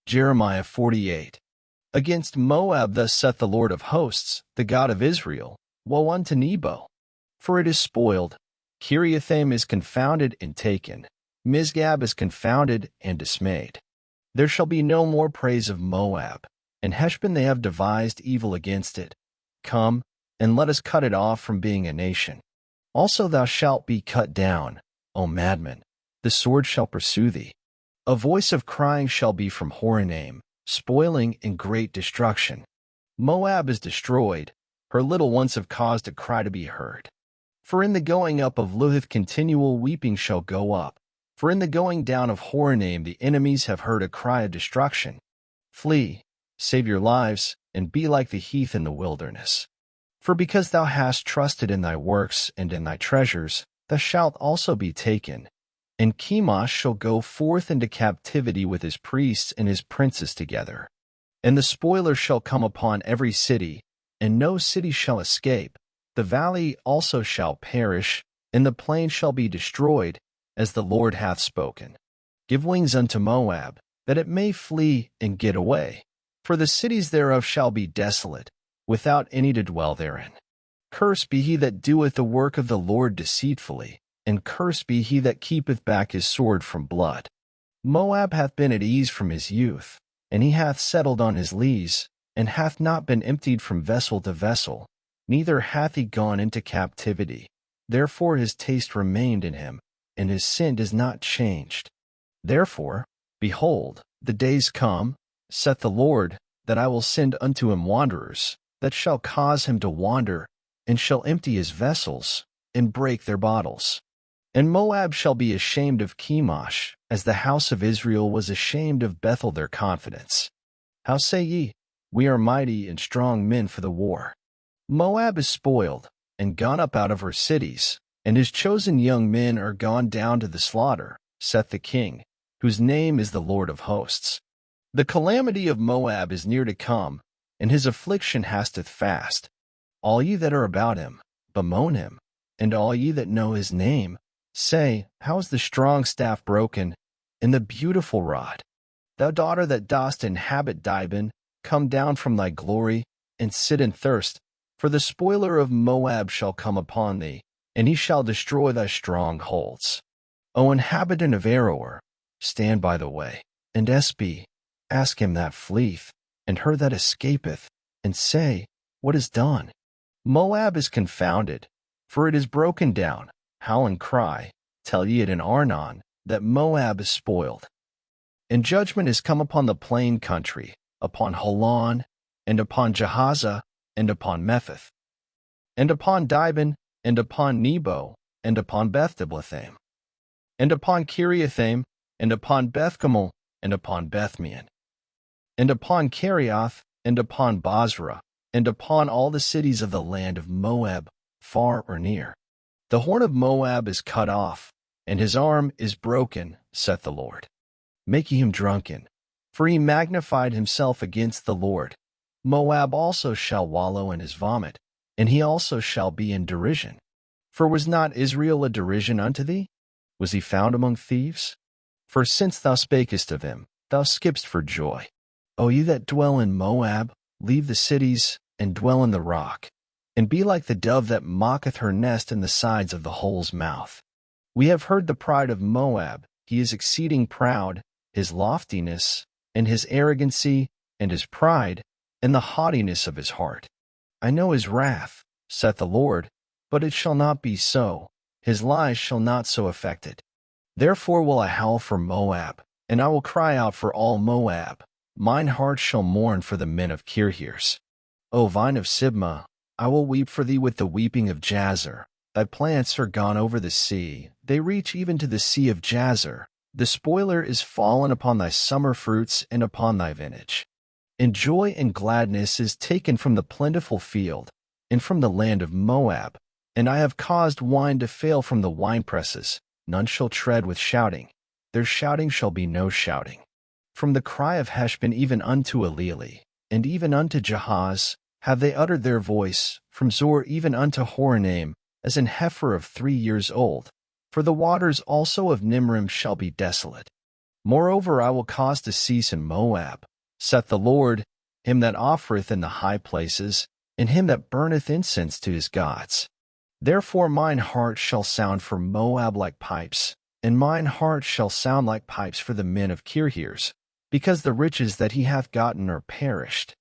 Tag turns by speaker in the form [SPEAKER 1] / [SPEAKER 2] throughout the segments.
[SPEAKER 1] Jeremiah 48. Against Moab thus saith the Lord of hosts, the God of Israel, Woe unto Nebo! For it is spoiled. Kiriathaim is confounded and taken. Misgab is confounded and dismayed. There shall be no more praise of Moab. And Heshbon they have devised evil against it. Come, and let us cut it off from being a nation. Also thou shalt be cut down, O madman. The sword shall pursue thee. A voice of crying shall be from Horonaim, spoiling and great destruction. Moab is destroyed. Her little ones have caused a cry to be heard. For in the going up of Luhith continual weeping shall go up. For in the going down of Horonaim the enemies have heard a cry of destruction. Flee, save your lives, and be like the heath in the wilderness. For because thou hast trusted in thy works and in thy treasures, thou shalt also be taken. And Chemosh shall go forth into captivity with his priests and his princes together. And the spoiler shall come upon every city, and no city shall escape. The valley also shall perish, and the plain shall be destroyed, as the Lord hath spoken. Give wings unto Moab, that it may flee and get away. For the cities thereof shall be desolate, without any to dwell therein. Cursed be he that doeth the work of the Lord deceitfully, and cursed be he that keepeth back his sword from blood. Moab hath been at ease from his youth, and he hath settled on his lees, and hath not been emptied from vessel to vessel, neither hath he gone into captivity. Therefore his taste remained in him, and his sin is not changed. Therefore, behold, the days come, saith the Lord, that I will send unto him wanderers, that shall cause him to wander, and shall empty his vessels, and break their bottles. And Moab shall be ashamed of Chemosh, as the house of Israel was ashamed of Bethel their confidence. How say ye, We are mighty and strong men for the war? Moab is spoiled, and gone up out of her cities, and his chosen young men are gone down to the slaughter, saith the King, whose name is the Lord of hosts. The calamity of Moab is near to come, and his affliction hasteth fast. All ye that are about him, bemoan him, and all ye that know his name, say, How is the strong staff broken, and the beautiful rod? Thou daughter that dost inhabit Dibon, come down from thy glory, and sit in thirst, for the spoiler of Moab shall come upon thee, and he shall destroy thy strongholds. O inhabitant of Aroer, stand by the way, and Espy, ask him that fleeth, and her that escapeth, and say, What is done? Moab is confounded, for it is broken down. Howl and cry, tell ye it in Arnon, that Moab is spoiled. And judgment is come upon the plain country, upon Holon, and upon Jahaza, and upon Mephith, and upon Dibon, and upon Nebo, and upon Beth-diblathaim, and upon Kiriathaim, and upon Bethgamel, and upon Bethmeon, and upon Kerioth, and upon Bozrah, and upon all the cities of the land of Moab, far or near. The horn of Moab is cut off, and his arm is broken, saith the Lord. Make ye him drunken, for he magnified himself against the Lord. Moab also shall wallow in his vomit, and he also shall be in derision. For was not Israel a derision unto thee? Was he found among thieves? For since thou spakest of him, thou skippedst for joy. O ye that dwell in Moab, leave the cities, and dwell in the rock, and be like the dove that mocketh her nest in the sides of the hole's mouth. We have heard the pride of Moab. He is exceeding proud, his loftiness, and his arrogancy, and his pride, and the haughtiness of his heart. I know his wrath, saith the Lord, but it shall not be so. His lies shall not so affect it. Therefore will I howl for Moab, and I will cry out for all Moab. Mine heart shall mourn for the men of Kirhirs. O vine of Sibmah, I will weep for thee with the weeping of Jazer. Thy plants are gone over the sea, they reach even to the sea of Jazer. The spoiler is fallen upon thy summer fruits and upon thy vintage. And joy and gladness is taken from the plentiful field, and from the land of Moab. And I have caused wine to fail from the winepresses. None shall tread with shouting. Their shouting shall be no shouting. From the cry of Heshbon even unto Eleli, and even unto Jahaz, have they uttered their voice, from Zor even unto Horonaim, as an heifer of 3 years old. For the waters also of Nimrim shall be desolate. Moreover, I will cause to cease in Moab, saith the Lord, him that offereth in the high places, and him that burneth incense to his gods. Therefore mine heart shall sound for Moab like pipes, and mine heart shall sound like pipes for the men of Kirhirs, because the riches that he hath gotten are perished.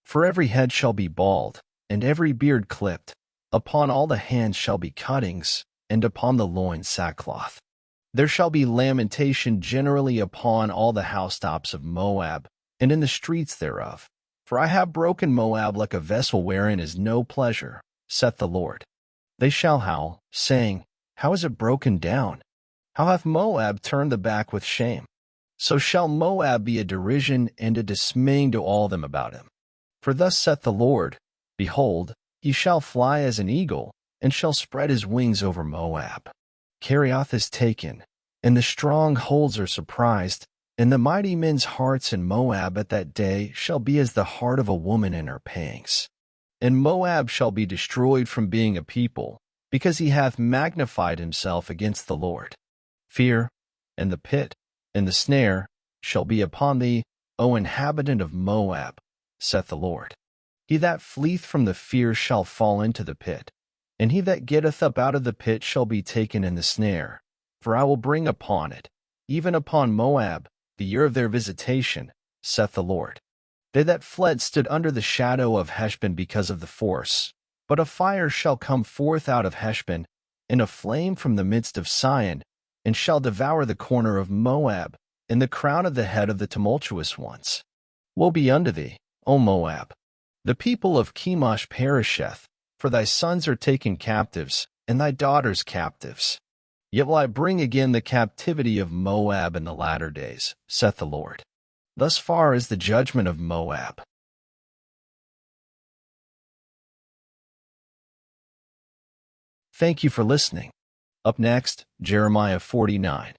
[SPEAKER 1] For every head shall be bald, and every beard clipped, upon all the hands shall be cuttings, and upon the loins sackcloth. There shall be lamentation generally upon all the housetops of Moab, and in the streets thereof. For I have broken Moab like a vessel wherein is no pleasure, saith the Lord. They shall howl, saying, How is it broken down? How hath Moab turned the back with shame? So shall Moab be a derision and a dismaying to all them about him. For thus saith the Lord, Behold, he shall fly as an eagle, and shall spread his wings over Moab. Kerioth is taken, and the strongholds are surprised, and the mighty men's hearts in Moab at that day shall be as the heart of a woman in her pangs. And Moab shall be destroyed from being a people, because he hath magnified himself against the Lord. Fear, and the pit, and the snare, shall be upon thee, O inhabitant of Moab, saith the Lord. He that fleeth from the fear shall fall into the pit, and he that getteth up out of the pit shall be taken in the snare. For I will bring upon it, even upon Moab, the year of their visitation, saith the Lord. They that fled stood under the shadow of Heshbon because of the force. But a fire shall come forth out of Heshbon, and a flame from the midst of Sion, and shall devour the corner of Moab, and the crown of the head of the tumultuous ones. Woe be unto thee, O Moab! The people of Chemosh perisheth, for thy sons are taken captives, and thy daughters captives. Yet will I bring again the captivity of Moab in the latter days, saith the Lord. Thus far is the judgment of Moab. Thank you for listening. Up next, Jeremiah 49.